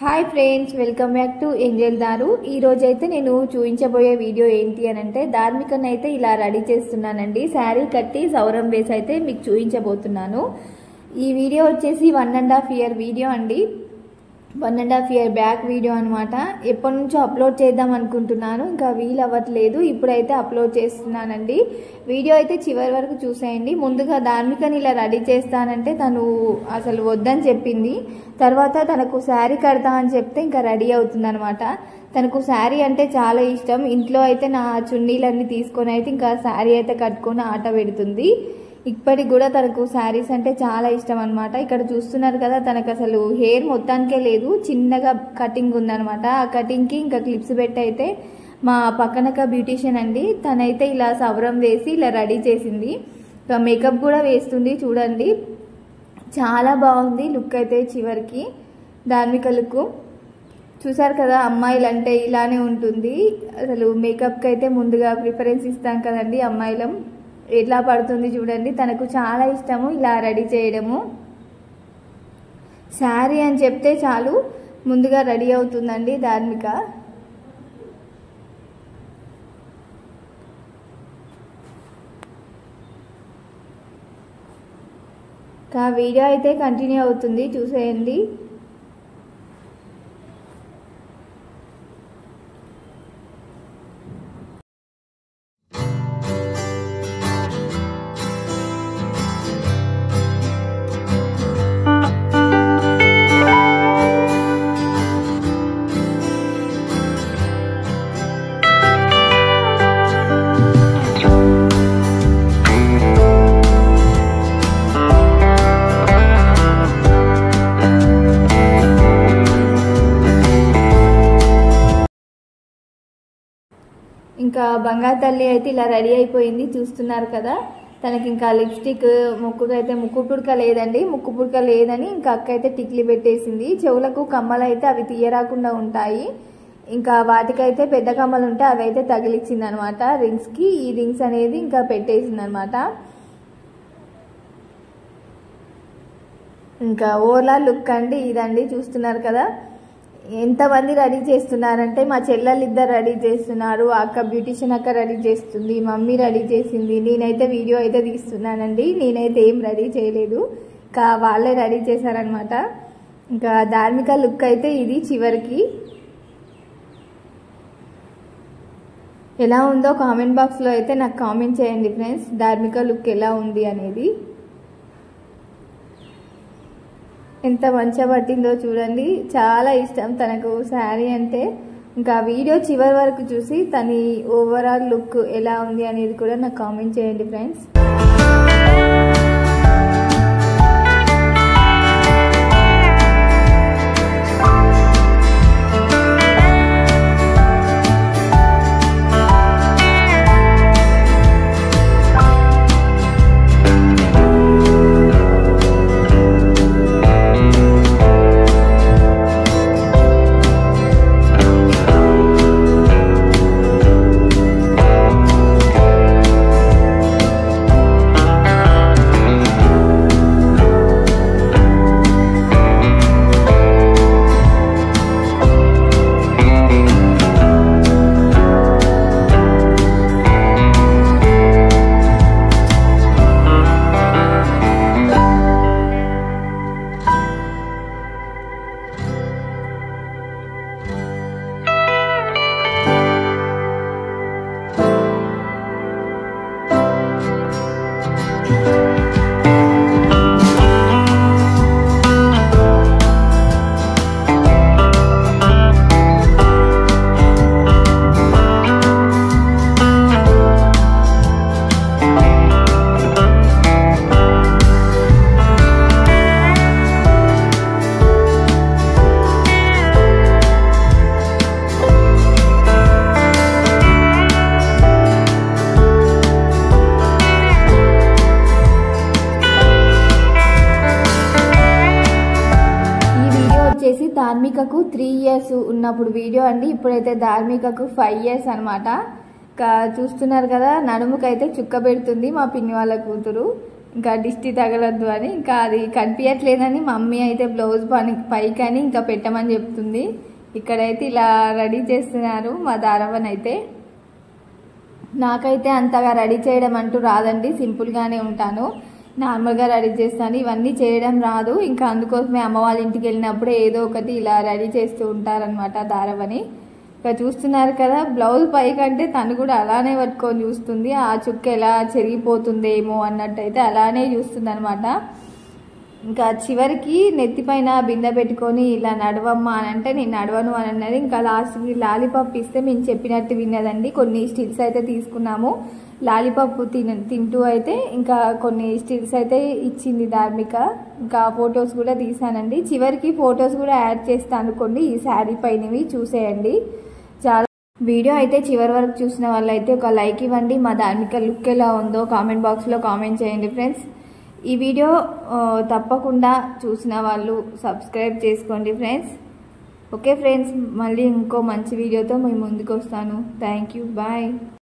Hi friends, welcome back to Angel దారు. ఈ రోజైతే నేను చూపించబోయే వీడియో ఏంటి అని అంటే ధార్మికను అయితే ఇలా రెడీ చేస్తున్నానండి. శారీ కట్టి సౌరం వేసి అయితే మీకు చూపించబోతున్నాను. ఈ వీడియో వచ్చేసి 1.5 ఇయర్ వీడియో అండి. 1.5 ఇయర్ బ్యాక్ వీడియో అనమాట. ఎప్పటి నుంచో అప్లోడ్ చేద్దాం అనుకుంటున్నాను, ఇంకా వీలు అవ్వట్లేదు. ఇప్పుడైతే అప్లోడ్ చేస్తున్నానండి. వీడియో అయితే చివరి వరకు చూసేయండి. ముందుగా ధార్మికని ఇలా రెడీ చేస్తానంటే తను అసలు వద్దని చెప్పింది. తర్వాత తనకు శారీ కడతా అని చెప్తే ఇంకా రెడీ అవుతుంది అనమాట. తనకు శారీ అంటే చాలా ఇష్టం. ఇంట్లో అయితే నా చున్నీలన్నీ తీసుకొని అయితే ఇంకా శారీ అయితే కట్టుకొని ఆట పెడుతుంది. ఇప్పటికి కూడా తనకు శారీస్ అంటే చాలా ఇష్టం అనమాట. ఇక్కడ చూస్తున్నారు కదా, తనకు అసలు హెయిర్ మొత్తానికే లేదు, చిన్నగా కటింగ్ ఉందనమాట. ఆ కటింగ్కి ఇంకా క్లిప్స్ పెట్టి అయితే మా పక్కనక బ్యూటీషియన్ అండి, తనైతే ఇలా సవరం వేసి ఇలా రెడీ చేసింది. ఇంకా మేకప్ కూడా వేస్తుంది చూడండి. చాలా బాగుంది లుక్ అయితే చివరికి. ధార్మిక లుక్ చూసారు కదా, అమ్మాయిలు అంటే ఇలానే ఉంటుంది. అసలు మేకప్కి అయితే ముందుగా ప్రిఫరెన్స్ ఇస్తాం కదండి అమ్మాయిలం. ఎట్లా పడుతుంది చూడండి. తనకు చాలా ఇష్టము ఇలా రెడీ చేయడము. శారీ అని చెప్తే చాలు ముందుగా రెడీ అవుతుందండి ధార్మిక. వీడియో అయితే కంటిన్యూ అవుతుంది, చూసేయండి. ఇంకా బంగారు తల్లి అయితే ఇలా రెడీ అయిపోయింది, చూస్తున్నారు కదా. తనకి ఇంకా లిప్స్టిక్ ముక్కుకైతే ముక్కు పుడక లేదండి, ముక్కు పుడక లేదని ఇంకా అక్క అయితే టిక్లీ పెట్టేసింది. చెవులకు కమ్మలు అయితే అవి తీయరాకుండా ఉంటాయి. ఇంకా వాటికైతే పెద్ద కమ్మలు ఉంటాయి, అవి అయితే తగిలిచ్చింది అనమాట. రింగ్స్కి ఈ రింగ్స్ అనేది ఇంకా పెట్టేసింది అనమాట. ఇంకా ఓవరాల్ లుక్ అండి ఇదండి, చూస్తున్నారు కదా. ఎంతమంది రెడీ చేస్తున్నారంటే మా చెల్లెలు ఇద్దరు రెడీ చేస్తున్నారు, అక్క బ్యూటీషియన్ అక్క రెడీ చేస్తుంది, మమ్మీ రెడీ చేసింది, నేనైతే వీడియో అయితే తీస్తున్నానండి. నేనైతే ఏం రెడీ చేయలేదు, ఇంకా వాళ్ళే రెడీ చేశారనమాట. ఇంకా ధార్మిక లుక్ అయితే ఇది చివరికి. ఎలా ఉందో కామెంట్ బాక్స్లో అయితే నాకు కామెంట్ చేయండి ఫ్రెండ్స్, ధార్మిక లుక్ ఎలా ఉంది అనేది. ఎంత మంచిగా పట్టిందో చూడండి. చాలా ఇష్టం తనకు శారీ అంటే. ఇంకా వీడియో చివరి వరకు చూసి తన ఓవరాల్ లుక్ ఎలా ఉంది అనేది కూడా నాకు కామెంట్ చేయండి ఫ్రెండ్స్. ధార్మికకు 3 ఇయర్స్ ఉన్నప్పుడు వీడియో అండి. ఇప్పుడైతే ధార్మికకు 5 ఇయర్స్ అనమాట. చూస్తున్నారు కదా, నడుముకైతే చుక్క పెడుతుంది మా పిన్ని వాళ్ళ కూతురు. ఇంకా దిష్టి తగలొద్దు అని. ఇంకా అది కనిపించట్లేదని మమ్మీ అయితే బ్లౌజ్ పైకని ఇంకా పెట్టమని చెప్తుంది. ఇక్కడైతే ఇలా రెడీ చేస్తున్నారు మా దారవన్ అయితే. నాకైతే అంతగా రెడీ చేయడం అంటూ రాదండి, సింపుల్గానే ఉంటాను, నార్మల్గా రెడీ చేస్తాను. ఇవన్నీ చేయడం రాదు, ఇంకా అందుకోసమే అమ్మ వాళ్ళ ఇంటికి వెళ్ళినప్పుడు ఏదో ఒకటి ఇలా రెడీ చేస్తూ ఉంటారనమాట దారవని. ఇంకా చూస్తున్నారు కదా, బ్లౌజ్ పైకంటే తను కూడా అలానే పట్టుకొని చూస్తుంది. ఆ చుక్క ఎలా చెరిగిపోతుందేమో అన్నట్టయితే అలానే చూస్తుంది అనమాట. ఇంకా చివరికి నెత్తిపైన బిందె పెట్టుకొని ఇలా నడవమ్మా అని అంటే నేను నడవను అని అన్నది. ఇంకా లాస్ట్కి లాలీపాప్ ఇస్తే మేము చెప్పినట్టు విన్నదండి. కొన్ని స్టిల్స్ అయితే తీసుకున్నాము, లాలీపాప్ తింటూ అయితే ఇంకా కొన్ని స్టిల్స్ అయితే ఇచ్చింది ధార్మిక. ఇంకా ఫొటోస్ కూడా తీసానండి, చివరికి ఫొటోస్ కూడా యాడ్ చేస్తాను అనుకోండి ఈ శారీ పైనవి చూసేయండి. చాలా వీడియో అయితే చివరి వరకు చూసిన వాళ్ళైతే ఒక లైక్ ఇవ్వండి. మా ధార్మిక లుక్ ఎలా ఉందో కామెంట్ బాక్స్లో కామెంట్ చేయండి ఫ్రెండ్స్. ఈ వీడియో తప్పకుండా చూసిన వాళ్ళు సబ్స్క్రైబ్ చేసుకోండి ఫ్రెండ్స్. ఓకే ఫ్రెండ్స్, మళ్ళీ ఇంకో మంచి వీడియోతో మేము ముందుకు వస్తాను. Thank you, bye.